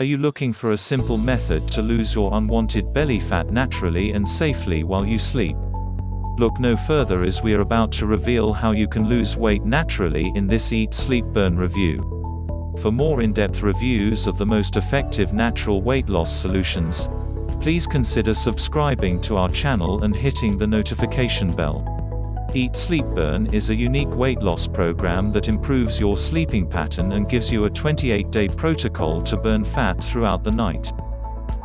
Are you looking for a simple method to lose your unwanted belly fat naturally and safely while you sleep? Look no further, as we are about to reveal how you can lose weight naturally in this Eat Sleep Burn review. For more in-depth reviews of the most effective natural weight loss solutions, please consider subscribing to our channel and hitting the notification bell. Eat Sleep Burn is a unique weight loss program that improves your sleeping pattern and gives you a 28-day protocol to burn fat throughout the night.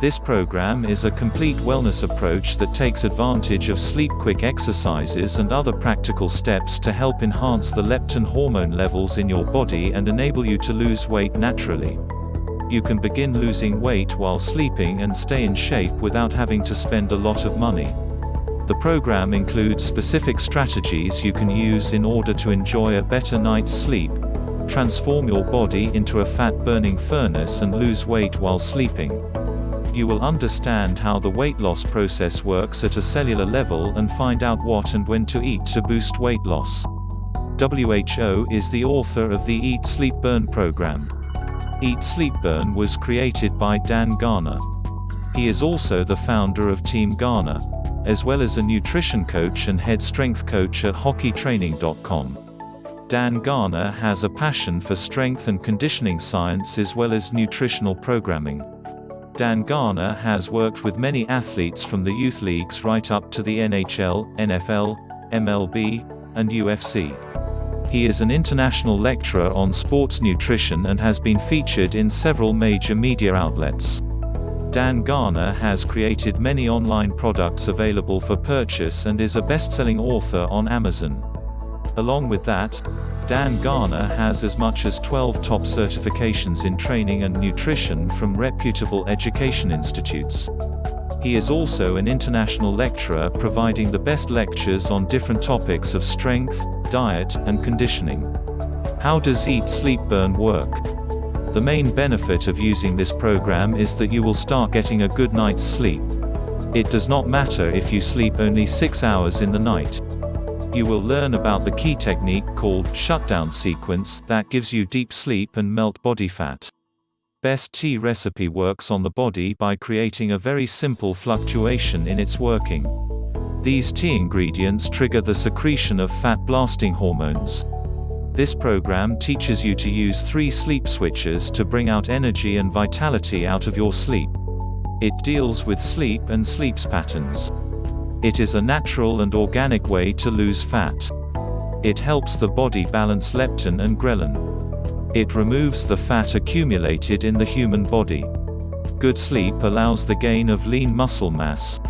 This program is a complete wellness approach that takes advantage of sleep-quick exercises and other practical steps to help enhance the leptin hormone levels in your body and enable you to lose weight naturally. You can begin losing weight while sleeping and stay in shape without having to spend a lot of money. The program includes specific strategies you can use in order to enjoy a better night's sleep, transform your body into a fat-burning furnace, and lose weight while sleeping. You will understand how the weight loss process works at a cellular level and find out what and when to eat to boost weight loss. WHO is the author of the Eat Sleep Burn program. Eat Sleep Burn was created by Dan Garner. He is also the founder of Team Garner, as well as a nutrition coach and head strength coach at hockeytraining.com. Dan Garner has a passion for strength and conditioning science as well as nutritional programming. Dan Garner has worked with many athletes from the youth leagues right up to the NHL, NFL, MLB, and UFC. He is an international lecturer on sports nutrition and has been featured in several major media outlets. Dan Garner has created many online products available for purchase and is a best-selling author on Amazon. Along with that, Dan Garner has as much as 12 top certifications in training and nutrition from reputable education institutes. He is also an international lecturer providing the best lectures on different topics of strength, diet, and conditioning. How does Eat Sleep Burn work? The main benefit of using this program is that you will start getting a good night's sleep. It does not matter if you sleep only 6 hours in the night. You will learn about the key technique called shutdown sequence that gives you deep sleep and melt body fat. Best tea recipe works on the body by creating a very simple fluctuation in its working. These tea ingredients trigger the secretion of fat-blasting hormones. This program teaches you to use 3 sleep switches to bring out energy and vitality out of your sleep. It deals with sleep and sleep patterns. It is a natural and organic way to lose fat. It helps the body balance leptin and ghrelin. It removes the fat accumulated in the human body. Good sleep allows the gain of lean muscle mass.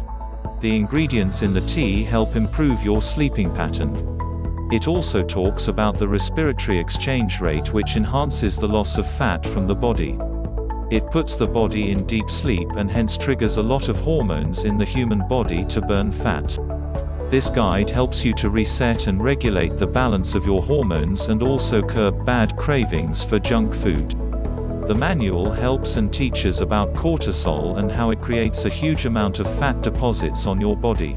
The ingredients in the tea help improve your sleeping pattern. It also talks about the respiratory exchange rate, which enhances the loss of fat from the body. It puts the body in deep sleep and hence triggers a lot of hormones in the human body to burn fat. This guide helps you to reset and regulate the balance of your hormones and also curb bad cravings for junk food. The manual helps and teaches about cortisol and how it creates a huge amount of fat deposits on your body.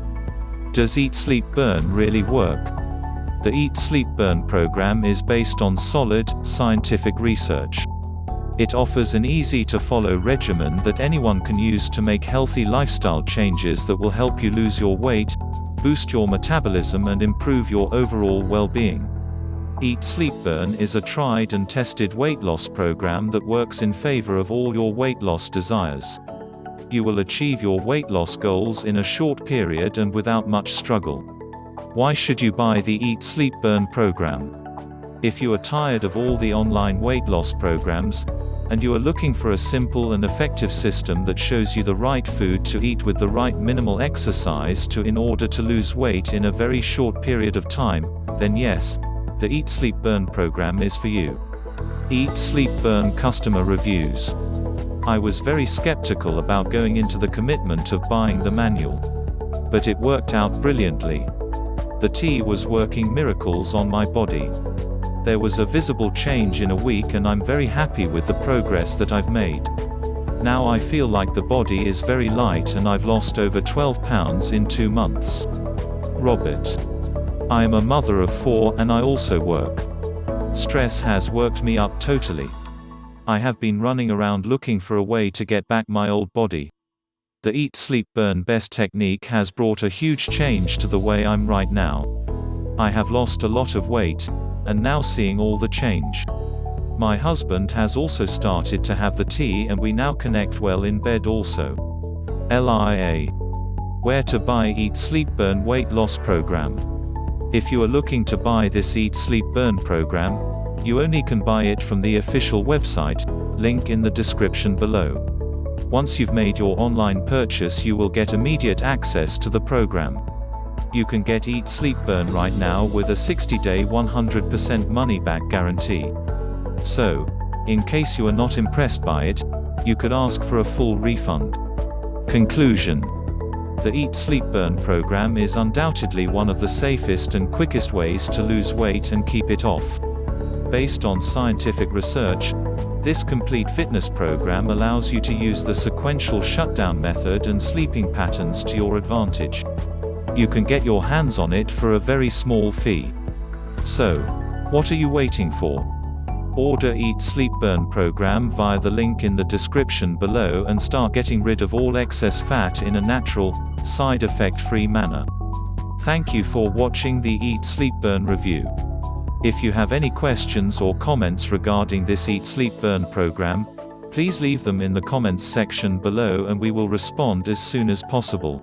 Does Eat Sleep Burn really work? The Eat Sleep Burn program is based on solid, scientific research. It offers an easy-to-follow regimen that anyone can use to make healthy lifestyle changes that will help you lose your weight, boost your metabolism, and improve your overall well-being. Eat Sleep Burn is a tried and tested weight loss program that works in favor of all your weight loss desires. You will achieve your weight loss goals in a short period and without much struggle. Why should you buy the Eat Sleep Burn program? If you are tired of all the online weight loss programs, and you are looking for a simple and effective system that shows you the right food to eat with the right minimal exercise in order to lose weight in a very short period of time, then yes, the Eat Sleep Burn program is for you. Eat Sleep Burn customer reviews. I was very skeptical about going into the commitment of buying the manual. But it worked out brilliantly. The tea was working miracles on my body. There was a visible change in a week, and I'm very happy with the progress that I've made. Now I feel like the body is very light and I've lost over 12 pounds in 2 months. Robert. I am a mother of 4 and I also work. Stress has worked me up totally. I have been running around looking for a way to get back my old body. The Eat Sleep Burn Best technique has brought a huge change to the way I'm right now. I have lost a lot of weight, and now seeing all the change. My husband has also started to have the tea and we now connect well in bed also. LIA. Where to buy Eat Sleep Burn Weight Loss Program. If you are looking to buy this Eat Sleep Burn program, you only can buy it from the official website, link in the description below. Once you've made your online purchase, you will get immediate access to the program. You can get Eat Sleep Burn right now with a 60-day 100% money-back guarantee. So, in case you are not impressed by it, you could ask for a full refund. Conclusion. The Eat Sleep Burn program is undoubtedly one of the safest and quickest ways to lose weight and keep it off. Based on scientific research, this complete fitness program allows you to use the sequential shutdown method and sleeping patterns to your advantage. You can get your hands on it for a very small fee. So, what are you waiting for? Order Eat Sleep Burn program via the link in the description below and start getting rid of all excess fat in a natural, side effect-free manner. Thank you for watching the Eat Sleep Burn review. If you have any questions or comments regarding this Eat Sleep Burn program, please leave them in the comments section below and we will respond as soon as possible.